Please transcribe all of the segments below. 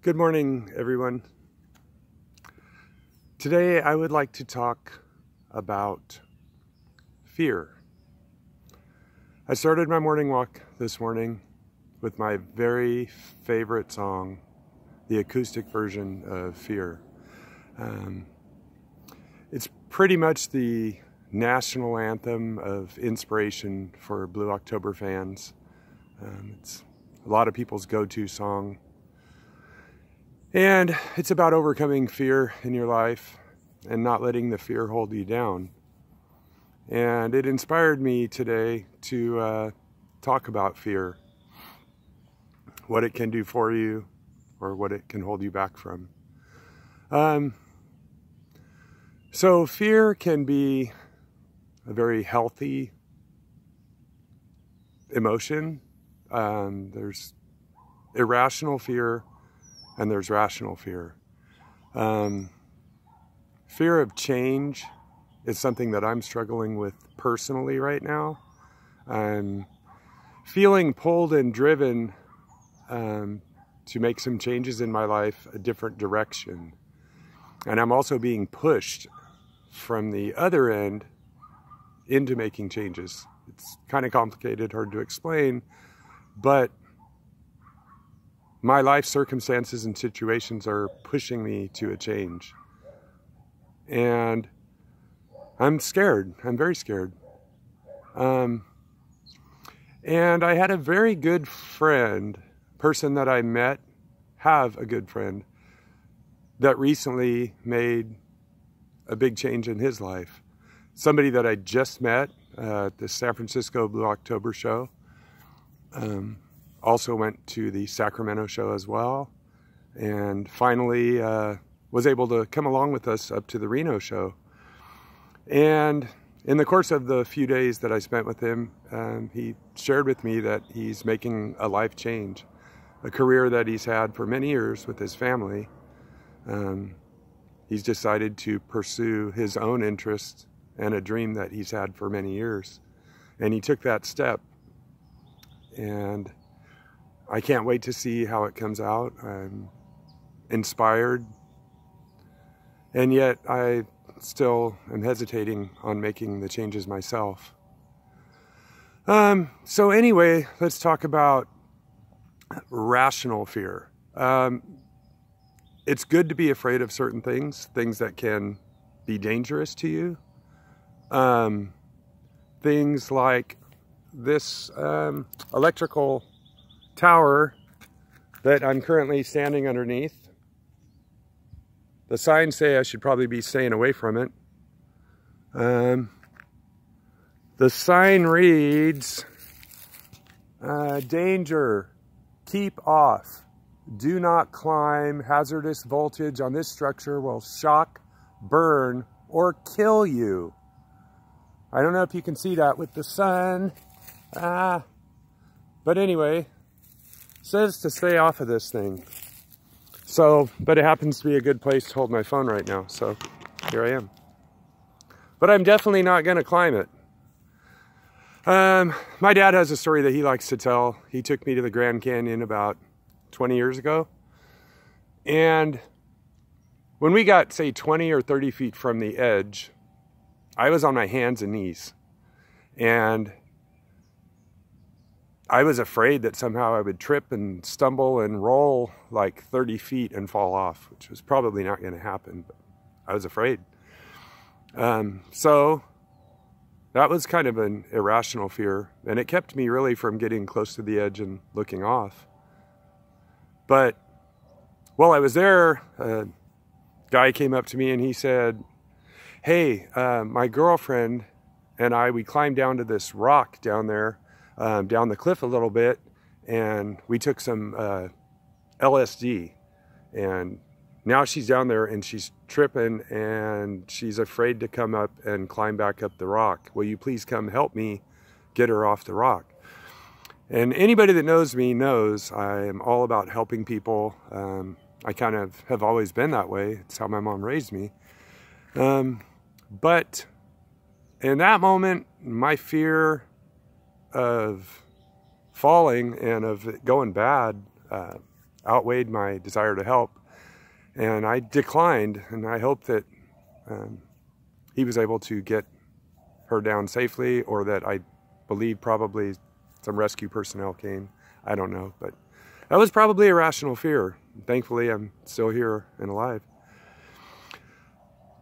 Good morning, everyone. Today I would like to talk about fear. I started my morning walk this morning with my very favorite song, the acoustic version of Fear. It's pretty much the national anthem of inspiration for Blue October fans. It's a lot of people's go-to song. And it's about overcoming fear in your life and not letting the fear hold you down. And it inspired me today to talk about fear, what it can do for you or what it can hold you back from. So fear can be a very healthy emotion. There's irrational fear and there's rational fear. Fear of change is something that I'm struggling with personally right now. I'm feeling pulled and driven to make some changes in my life, a different direction. And I'm also being pushed from the other end into making changes. It's kind of complicated, hard to explain, but my life circumstances and situations are pushing me to a change. And I'm scared. I'm very scared. And I had a very good friend, person that I met, have a good friend, that recently made a big change in his life. Somebody that I just met at the San Francisco Blue October show. Also went to the Sacramento show as well, and finally was able to come along with us up to the Reno show. And in the course of the few days that I spent with him, he shared with me that he's making a life change, a career that he's had for many years with his family. He's decided to pursue his own interests and a dream that he's had for many years. And he took that step. And I can't wait to see how it comes out. I'm inspired, and yet I still am hesitating on making the changes myself. So anyway, let's talk about rational fear. It's good to be afraid of certain things that can be dangerous to you. Things like this electrical tower that I'm currently standing underneath. The signs say I should probably be staying away from it. The sign reads, danger, keep off, do not climb, hazardous voltage on this structure will shock, burn, or kill you. I don't know if you can see that with the sun. But anyway, says to stay off of this thing. So, but it happens to be a good place to hold my phone right now, so here I am. But I'm definitely not going to climb it. My dad has a story that he likes to tell. He took me to the Grand Canyon about 20 years ago. And when we got, say, 20 or 30 feet from the edge, I was on my hands and knees. And I was afraid that somehow I would trip and stumble and roll like 30 feet and fall off, which was probably not going to happen, but I was afraid. So that was kind of an irrational fear, and it kept me really from getting close to the edge and looking off. But while I was there, a guy came up to me and he said, hey, my girlfriend and I, we climbed down to this rock down there, down the cliff a little bit, and we took some LSD, and now she's down there and she's tripping and she's afraid to come up and climb back up the rock. Will you please come help me get her off the rock? And anybody that knows me knows I am all about helping people. I kind of have always been that way. It's how my mom raised me. But in that moment, my fear of falling and of it going bad outweighed my desire to help. And I declined, and I hope that he was able to get her down safely, or that I believe probably some rescue personnel came. I don't know, but that was probably irrational fear. Thankfully, I'm still here and alive.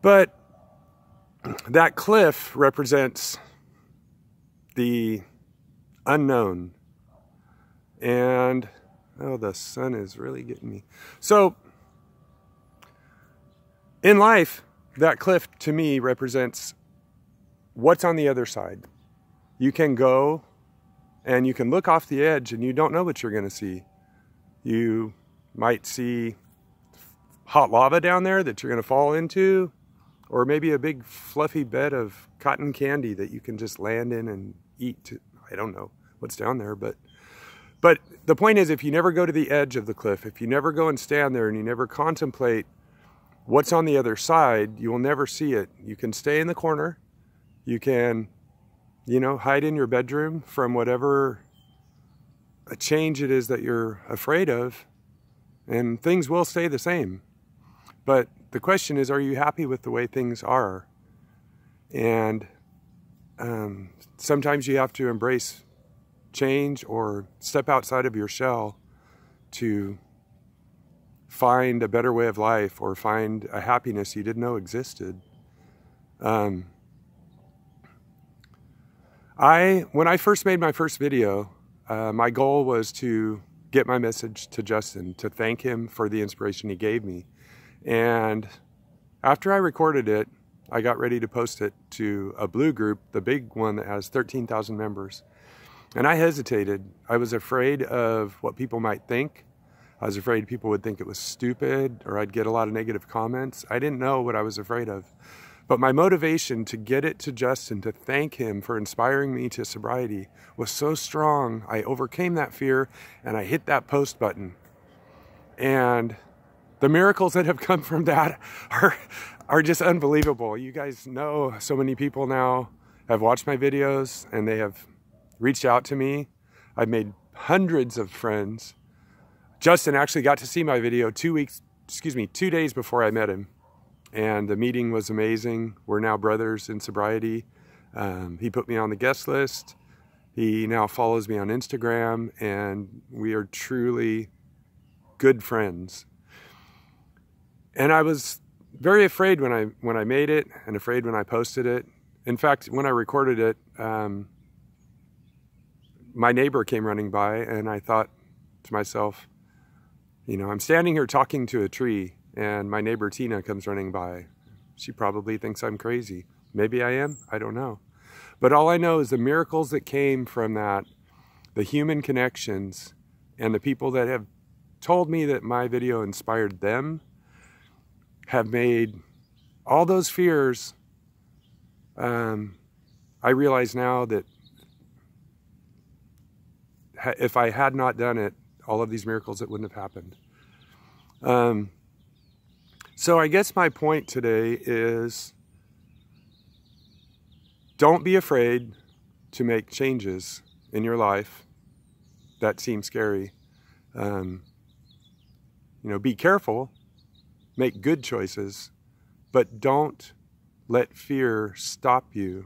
But that cliff represents the unknown. And, oh, the sun is really getting me. So, in life, that cliff to me represents what's on the other side. You can go and you can look off the edge and you don't know what you're going to see. You might see hot lava down there that you're going to fall into, or maybe a big fluffy bed of cotton candy that you can just land in and eat. I don't know what's down there, but the point is, if you never go to the edge of the cliff, if you never go and stand there and you never contemplate what's on the other side, you will never see it. You can stay in the corner. You can, hide in your bedroom from whatever a change it is that you're afraid of, and things will stay the same. But the question is, are you happy with the way things are? And sometimes you have to embrace change or step outside of your shell to find a better way of life, or find a happiness you didn't know existed. When I first made my first video, my goal was to get my message to Justin, to thank him for the inspiration he gave me. And after I recorded it, I got ready to post it to a Blue group, the big one that has 13,000 members. And I hesitated. I was afraid of what people might think. I was afraid people would think it was stupid, or I'd get a lot of negative comments. I didn't know what I was afraid of. But my motivation to get it to Justin, to thank him for inspiring me to sobriety, was so strong. I overcame that fear and I hit that post button. And the miracles that have come from that are just unbelievable. You guys know, so many people now have watched my videos and they have reached out to me. I've made hundreds of friends. Justin actually got to see my video 2 days before I met him. And the meeting was amazing. We're now brothers in sobriety. He put me on the guest list. He now follows me on Instagram, and we are truly good friends. And I was very afraid when I made it, and afraid when I posted it. In fact, when I recorded it, my neighbor came running by, and I thought to myself, I'm standing here talking to a tree, and my neighbor Tina comes running by. She probably thinks I'm crazy. Maybe I am, I don't know. But all I know is the miracles that came from that, the human connections, and the people that have told me that my video inspired them, have made all those fears. I realize now that if I had not done it, all of these miracles, it wouldn't have happened. So I guess my point today is, don't be afraid to make changes in your life that seem scary. Be careful, make good choices, but don't let fear stop you.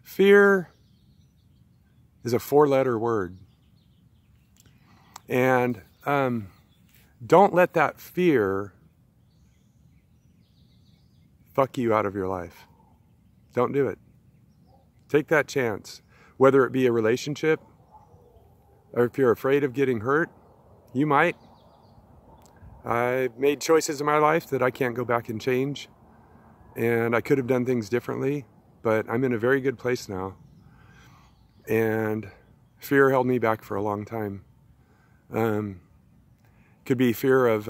Fear is a 4-letter word. And don't let that fear fuck you out of your life. Don't do it. Take that chance. Whether it be a relationship, or if you're afraid of getting hurt, you might. I've made choices in my life that I can't go back and change. And I could have done things differently, but I'm in a very good place now. And fear held me back for a long time. Could be fear of,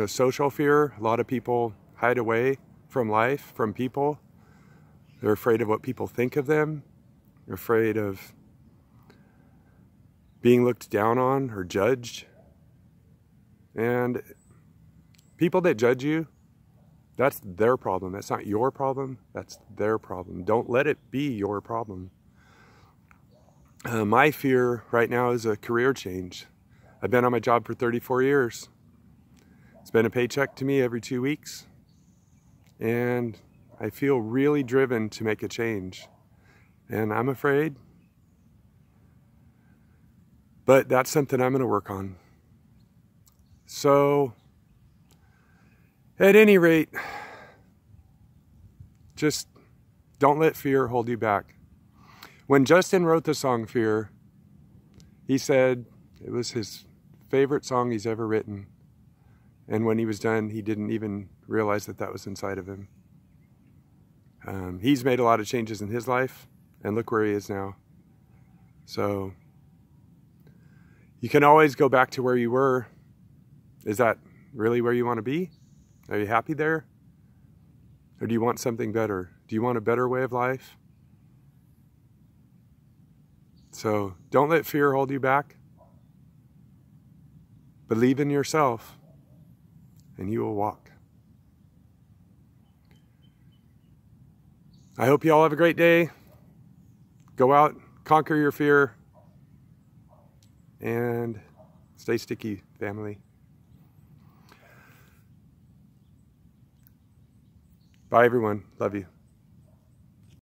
social fear. A lot of people hide away from life, from people. They're afraid of what people think of them. They're afraid of being looked down on or judged. And people that judge you, that's their problem. That's not your problem. That's their problem. Don't let it be your problem. My fear right now is a career change. I've been on my job for 34 years. It's been a paycheck to me every 2 weeks. And I feel really driven to make a change. And I'm afraid. But that's something I'm going to work on. So, at any rate, just don't let fear hold you back. When Justin wrote the song Fear, he said it was his favorite song he's ever written. And when he was done, he didn't even realize that that was inside of him. He's made a lot of changes in his life, and look where he is now. So, you can always go back to where you were. Is that really where you want to be? Are you happy there? Or do you want something better? Do you want a better way of life? So don't let fear hold you back. Believe in yourself, and you will walk. I hope you all have a great day. Go out, conquer your fear, and stay sticky, family. Bye, everyone. Love you.